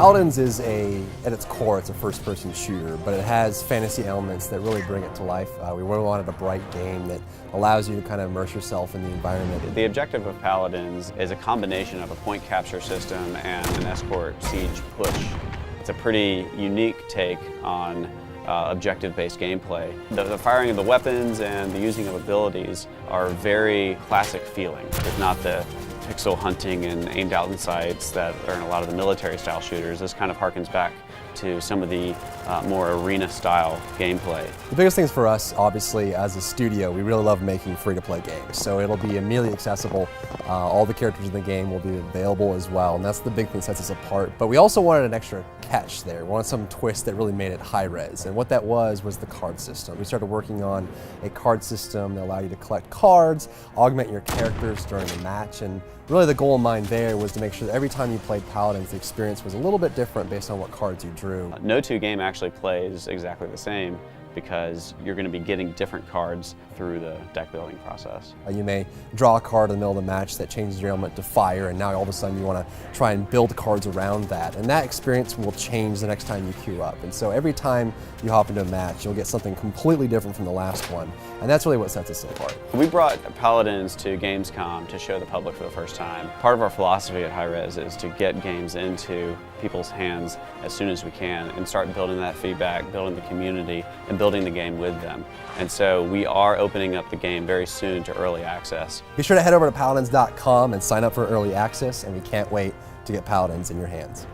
Paladins is at its core, it's a first-person shooter, but it has fantasy elements that really bring it to life. We really wanted a bright game that allows you to kind of immerse yourself in the environment. The objective of Paladins is a combination of a point capture system and an escort siege push. It's a pretty unique take on objective-based gameplay. The firing of the weapons and the using of abilities are very classic feeling. It's not the pixel hunting and aimed out in sights that are in a lot of the military style shooters. This kind of harkens back to some of the more arena style gameplay. The biggest things for us, obviously, as a studio, we really love making free-to-play games. So it'll be immediately accessible. All the characters in the game will be available as well, and that's the big thing that sets us apart. But we also wanted an extra catch there. We wanted some twist that really made it high-res, and what that was the card system. We started working on a card system that allowed you to collect cards, augment your characters during the match, and really the goal in mind there was to make sure that every time you played Paladins, the experience was a little bit different based on what cards you drew. No two game actually plays exactly the same because you're going to be getting different cards through the deck building process. You may draw a card in the middle of the match that changes your element to fire, and now all of a sudden you want to try and build cards around that. And that experience will change the next time you queue up. And so every time you hop into a match, you'll get something completely different from the last one. And that's really what sets us apart. We brought Paladins to Gamescom to show the public for the first time. Part of our philosophy at High Res is to get games into people's hands as soon as we can and start building that feedback, building the community, and building the game with them. And so we are opening up the game very soon to early access. Be sure to head over to paladins.com and sign up for early access, and we can't wait to get Paladins in your hands.